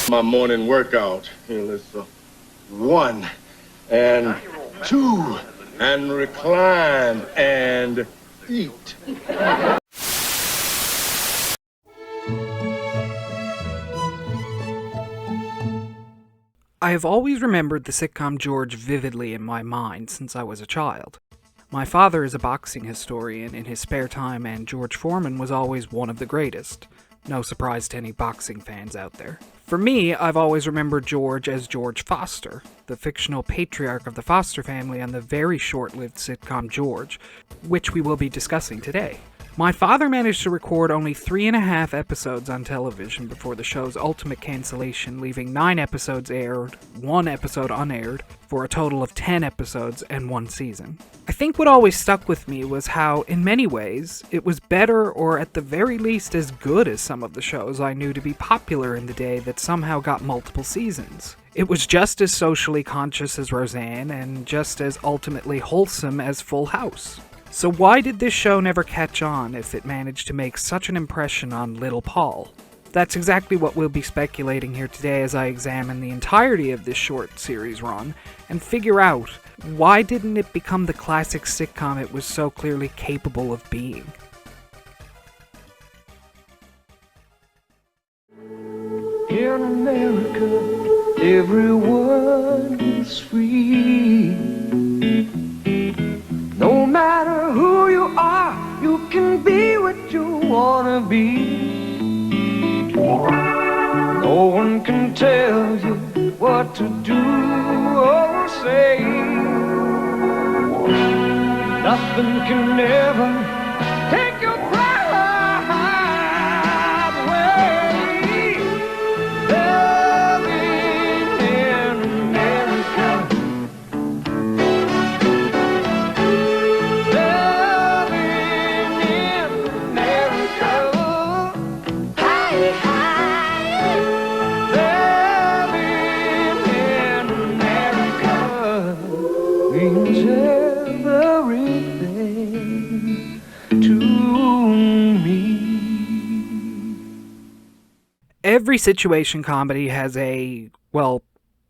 My morning workout. Here, let's 1 and 2 and recline and eat. I have always remembered the sitcom George vividly in my mind since I was a child. My father is a boxing historian in his spare time, and George Foreman was always one of the greatest. No surprise to any boxing fans out there. For me, I've always remembered George as George Foster, the fictional patriarch of the Foster family on the very short-lived sitcom George, which we will be discussing today. My father managed to record only 3.5 episodes on television before the show's ultimate cancellation, leaving 9 episodes aired, 1 episode unaired, for a total of 10 episodes and 1 season. I think what always stuck with me was how, in many ways, it was better or at the very least as good as some of the shows I knew to be popular in the day that somehow got multiple seasons. It was just as socially conscious as Roseanne and just as ultimately wholesome as Full House. So why did this show never catch on if it managed to make such an impression on Little Paul? That's exactly what we'll be speculating here today as I examine the entirety of this short series run and figure out why didn't it become the classic sitcom it was so clearly capable of being. In America, everyone's free. No matter who you are, you can be what you wanna be. No one can tell you what to do or say. Nothing can ever take your pride away. Living in America. Every situation comedy has a,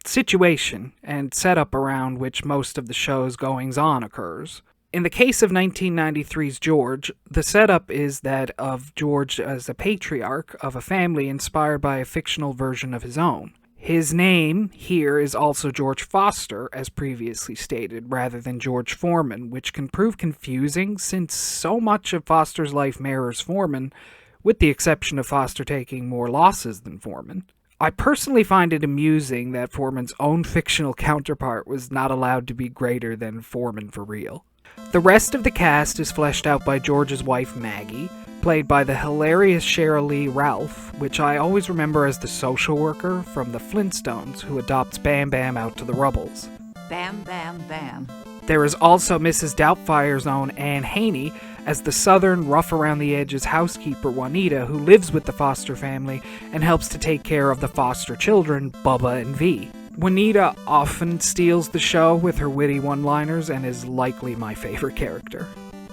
situation and setup around which most of the show's goings-on occurs. In the case of 1993's George, the setup is that of George as a patriarch of a family inspired by a fictional version of his own. His name here is also George Foster, as previously stated, rather than George Foreman, which can prove confusing since so much of Foster's life mirrors Foreman, with the exception of Foster taking more losses than Foreman. I personally find it amusing that Foreman's own fictional counterpart was not allowed to be greater than Foreman for real. The rest of the cast is fleshed out by George's wife Maggie, played by the hilarious Cheryl Lee Ralph, which I always remember as the social worker from the Flintstones who adopts Bam Bam out to the Rubbles. Bam, bam, bam. There is also Mrs. Doubtfire's own Anne Haney as the southern, rough-around-the-edges housekeeper Juanita who lives with the Foster family and helps to take care of the Foster children, Bubba and V. Juanita often steals the show with her witty one-liners and is likely my favorite character.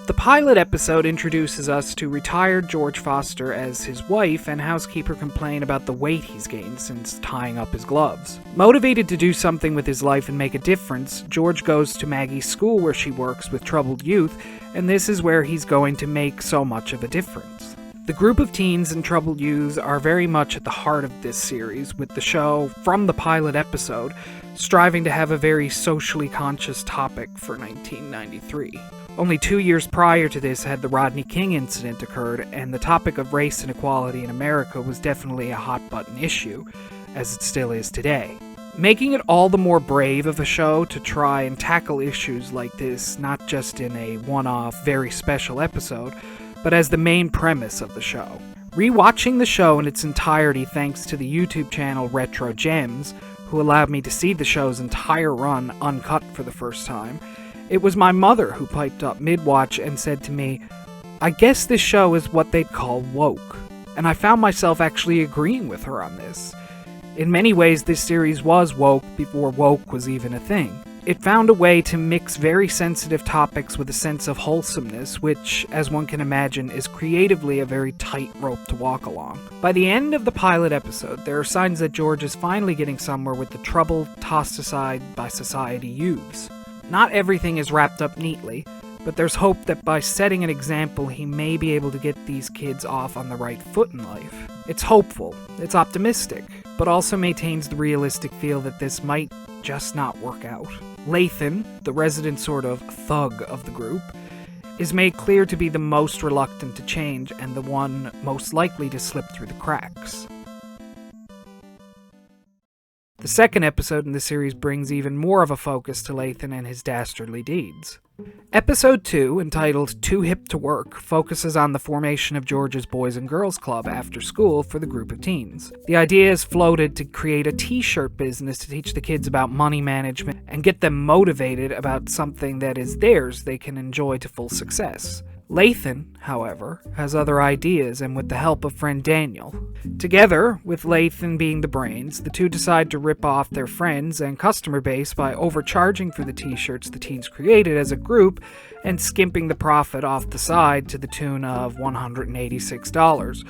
The pilot episode introduces us to retired George Foster as his wife and housekeeper complain about the weight he's gained since tying up his gloves. Motivated to do something with his life and make a difference, George goes to Maggie's school where she works with troubled youth, and this is where he's going to make so much of a difference. The group of teens and troubled youths are very much at the heart of this series, with the show, from the pilot episode, striving to have a very socially conscious topic for 1993. Only 2 years prior to this had the Rodney King incident occurred, and the topic of race and equality in America was definitely a hot-button issue, as it still is today. Making it all the more brave of a show to try and tackle issues like this, not just in a one-off, very special episode, but as the main premise of the show. Rewatching the show in its entirety thanks to the YouTube channel Retro Gems, who allowed me to see the show's entire run uncut for the first time, it was my mother who piped up mid-watch and said to me, "I guess this show is what they'd call woke." And I found myself actually agreeing with her on this. In many ways, this series was woke before woke was even a thing. It found a way to mix very sensitive topics with a sense of wholesomeness, which, as one can imagine, is creatively a very tight rope to walk along. By the end of the pilot episode, there are signs that George is finally getting somewhere with the trouble tossed aside by society youths. Not everything is wrapped up neatly, but there's hope that by setting an example, he may be able to get these kids off on the right foot in life. It's hopeful, it's optimistic, but also maintains the realistic feel that this might just not work out. Lathan, the resident sort of thug of the group, is made clear to be the most reluctant to change and the one most likely to slip through the cracks. The second episode in the series brings even more of a focus to Lathan and his dastardly deeds. Episode 2, entitled Too Hip to Work, focuses on the formation of George's Boys and Girls Club after school for the group of teens. The idea is floated to create a t-shirt business to teach the kids about money management and get them motivated about something that is theirs they can enjoy to full success. Lathan, however, has other ideas, and with the help of friend Daniel. Together, with Lathan being the brains, the two decide to rip off their friends and customer base by overcharging for the t-shirts the teens created as a group and skimping the profit off the side to the tune of $186,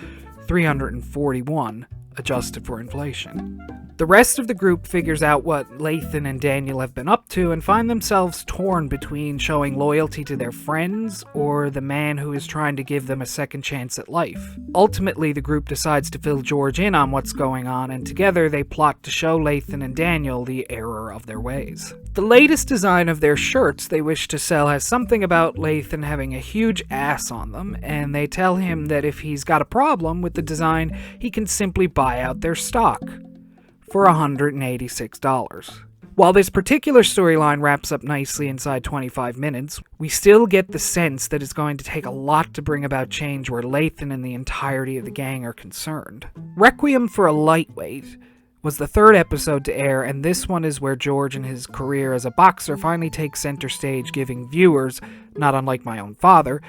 $341, adjusted for inflation. The rest of the group figures out what Lathan and Daniel have been up to and find themselves torn between showing loyalty to their friends or the man who is trying to give them a second chance at life. Ultimately, the group decides to fill George in on what's going on, and together they plot to show Lathan and Daniel the error of their ways. The latest design of their shirts they wish to sell has something about Lathan having a huge ass on them, and they tell him that if he's got a problem with the design, he can simply buy out their stock for $186. While this particular storyline wraps up nicely inside 25 minutes, we still get the sense that it's going to take a lot to bring about change where Lathan and the entirety of the gang are concerned. Requiem for a Lightweight was the third episode to air, and this one is where George and his career as a boxer finally takes center stage, giving viewers, not unlike my own father,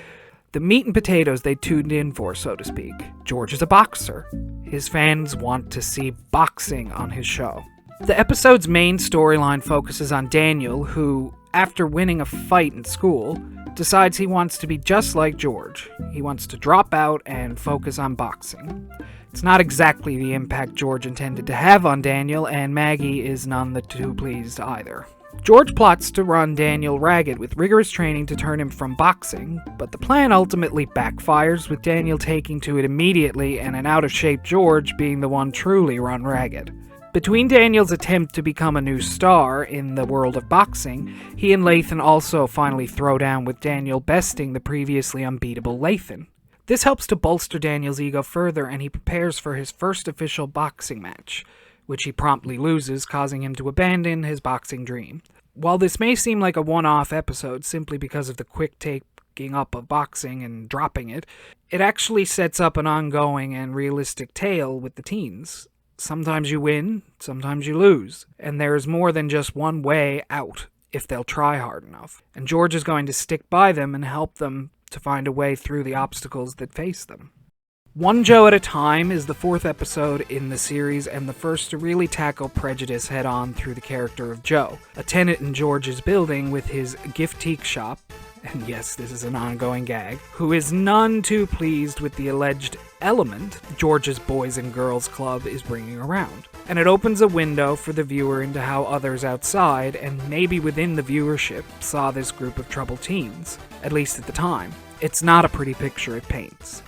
the meat and potatoes they tuned in for, so to speak. George is a boxer. His fans want to see boxing on his show. The episode's main storyline focuses on Daniel, who, after winning a fight in school, decides he wants to be just like George. He wants to drop out and focus on boxing. It's not exactly the impact George intended to have on Daniel, and Maggie is none the too pleased either. George plots to run Daniel ragged with rigorous training to turn him from boxing, but the plan ultimately backfires, with Daniel taking to it immediately and an out-of-shape George being the one truly run ragged. Between Daniel's attempt to become a new star in the world of boxing, he and Lathan also finally throw down, with Daniel besting the previously unbeatable Lathan. This helps to bolster Daniel's ego further, and he prepares for his first official boxing match, which he promptly loses, causing him to abandon his boxing dream. While this may seem like a one-off episode simply because of the quick taking up of boxing and dropping it, it actually sets up an ongoing and realistic tale with the teens. Sometimes you win, sometimes you lose, and there is more than just one way out if they'll try hard enough. And George is going to stick by them and help them to find a way through the obstacles that face them. One Joe at a Time is the fourth episode in the series and the first to really tackle prejudice head-on through the character of Joe, a tenant in George's building with his giftique shop, and yes, this is an ongoing gag, who is none too pleased with the alleged element George's Boys and Girls Club is bringing around. And it opens a window for the viewer into how others outside, and maybe within the viewership, saw this group of troubled teens, at least at the time. It's not a pretty picture it paints.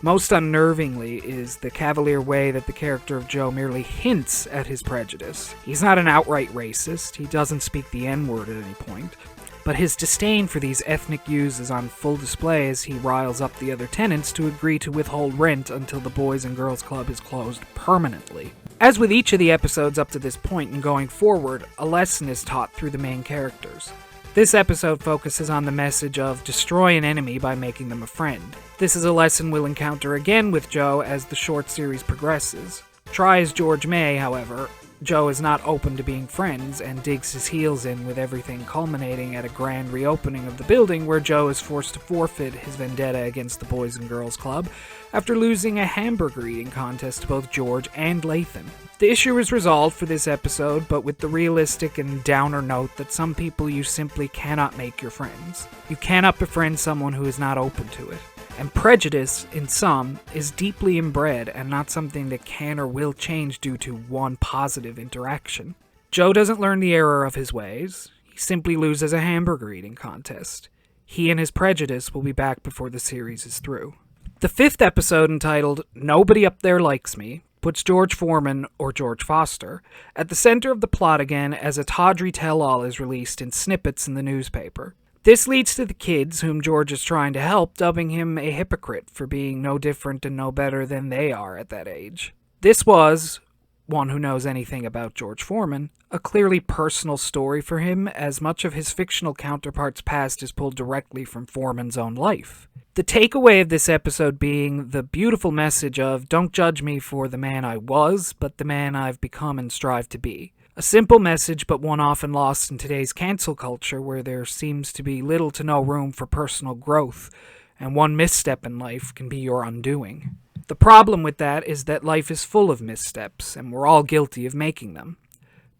Most unnervingly is the cavalier way that the character of Joe merely hints at his prejudice. He's not an outright racist, he doesn't speak the N-word at any point, but his disdain for these ethnic views is on full display as he riles up the other tenants to agree to withhold rent until the Boys and Girls Club is closed permanently. As with each of the episodes up to this point and going forward, a lesson is taught through the main characters. This episode focuses on the message of destroy an enemy by making them a friend. This is a lesson we'll encounter again with Joe as the short series progresses. Try as George may, however, Joe is not open to being friends and digs his heels in, with everything culminating at a grand reopening of the building where Joe is forced to forfeit his vendetta against the Boys and Girls Club after losing a hamburger eating contest to both George and Lathan. The issue is resolved for this episode, but with the realistic and downer note that some people you simply cannot make your friends. You cannot befriend someone who is not open to it. And prejudice, in some, is deeply inbred and not something that can or will change due to one positive interaction. Joe doesn't learn the error of his ways. He simply loses a hamburger eating contest. He and his prejudice will be back before the series is through. The 5th episode, entitled Nobody Up There Likes Me, puts George Foreman, or George Foster, at the center of the plot again as a tawdry tell-all is released in snippets in the newspaper. This leads to the kids, whom George is trying to help, dubbing him a hypocrite for being no different and no better than they are at that age. This was, one who knows anything about George Foreman, a clearly personal story for him, as much of his fictional counterpart's past is pulled directly from Foreman's own life. The takeaway of this episode being the beautiful message of, don't judge me for the man I was, but the man I've become and strive to be. A simple message, but one often lost in today's cancel culture, where there seems to be little to no room for personal growth, and one misstep in life can be your undoing. The problem with that is that life is full of missteps, and we're all guilty of making them.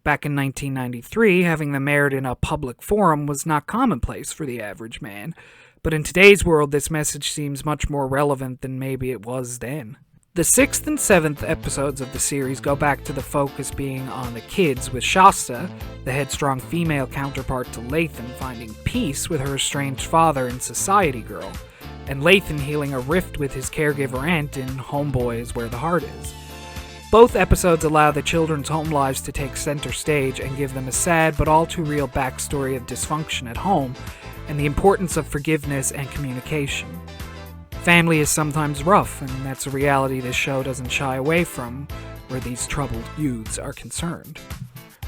Back in 1993, having them aired in a public forum was not commonplace for the average man, but in today's world this message seems much more relevant than maybe it was then. The 6th and 7th episodes of the series go back to the focus being on the kids, with Shasta, the headstrong female counterpart to Lathan, finding peace with her estranged father in Society Girl, and Lathan healing a rift with his caregiver aunt in Homeboy is Where the Heart Is. Both episodes allow the children's home lives to take center stage and give them a sad but all too real backstory of dysfunction at home and the importance of forgiveness and communication. Family is sometimes rough, and that's a reality this show doesn't shy away from, where these troubled youths are concerned.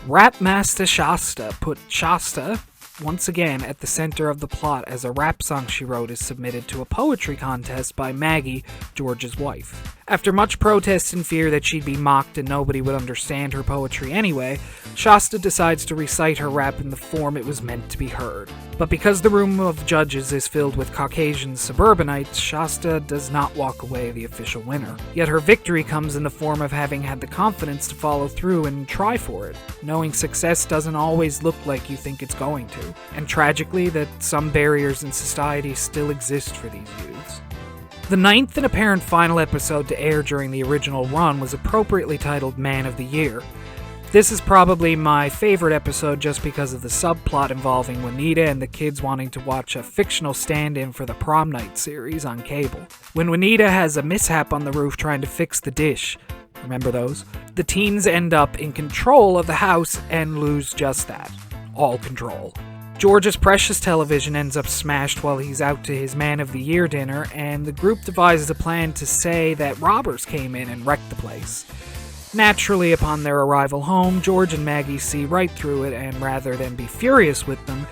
Rap Master Shasta put Shasta once again at the center of the plot as a rap song she wrote is submitted to a poetry contest by Maggie, George's wife. After much protest and fear that she'd be mocked and nobody would understand her poetry anyway, Shasta decides to recite her rap in the form it was meant to be heard. But because the room of judges is filled with Caucasian suburbanites, Shasta does not walk away the official winner. Yet her victory comes in the form of having had the confidence to follow through and try for it, knowing success doesn't always look like you think it's going to, and tragically that some barriers in society still exist for these youths. The 9th and apparent final episode to air during the original run was appropriately titled Man of the Year. This is probably my favorite episode just because of the subplot involving Juanita and the kids wanting to watch a fictional stand-in for the Prom Night series on cable. When Juanita has a mishap on the roof trying to fix the dish, remember those? The teens end up in control of the house and lose just that. All control. George's precious television ends up smashed while he's out to his Man of the Year dinner, and the group devises a plan to say that robbers came in and wrecked the place. Naturally, upon their arrival home, George and Maggie see right through it, and rather than be furious with them,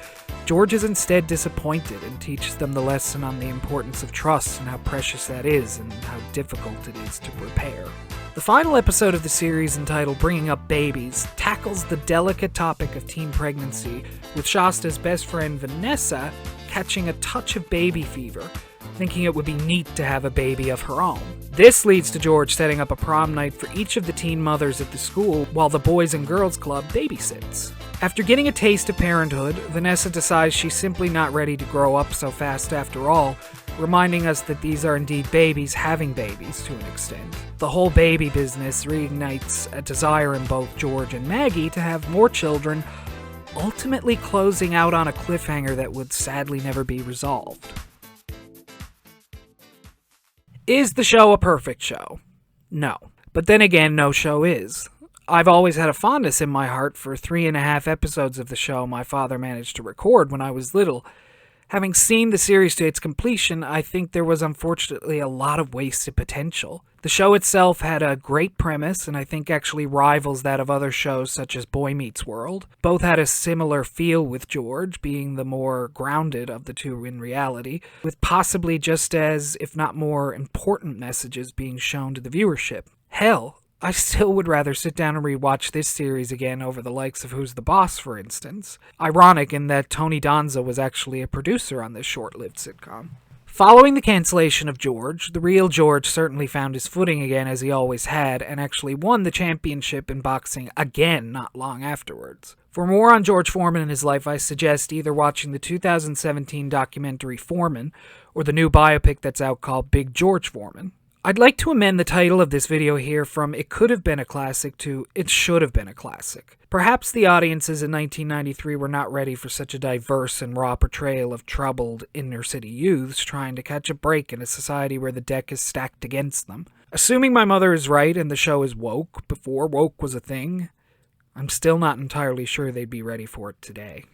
George is instead disappointed and teaches them the lesson on the importance of trust and how precious that is and how difficult it is to repair. The final episode of the series, entitled Bringing Up Babies, tackles the delicate topic of teen pregnancy, with Shasta's best friend Vanessa catching a touch of baby fever, thinking it would be neat to have a baby of her own. This leads to George setting up a prom night for each of the teen mothers at the school while the Boys and Girls Club babysits. After getting a taste of parenthood, Vanessa decides she's simply not ready to grow up so fast after all, reminding us that these are indeed babies having babies to an extent. The whole baby business reignites a desire in both George and Maggie to have more children, ultimately closing out on a cliffhanger that would sadly never be resolved. Is the show a perfect show? No. But then again, no show is. I've always had a fondness in my heart for 3.5 episodes of the show my father managed to record when I was little. Having seen the series to its completion, I think there was unfortunately a lot of wasted potential. The show itself had a great premise, and I think actually rivals that of other shows such as Boy Meets World. Both had a similar feel with George, being the more grounded of the two in reality, with possibly just as, if not more, important messages being shown to the viewership. Hell, I still would rather sit down and rewatch this series again over the likes of Who's the Boss, for instance. Ironic in that Tony Danza was actually a producer on this short-lived sitcom. Following the cancellation of George, the real George certainly found his footing again as he always had, and actually won the championship in boxing again not long afterwards. For more on George Foreman and his life, I suggest either watching the 2017 documentary Foreman, or the new biopic that's out called Big George Foreman. I'd like to amend the title of this video here from It Could Have Been a Classic to It Should Have Been a Classic. Perhaps the audiences in 1993 were not ready for such a diverse and raw portrayal of troubled inner-city youths trying to catch a break in a society where the deck is stacked against them. Assuming my mother is right and the show is woke before woke was a thing, I'm still not entirely sure they'd be ready for it today.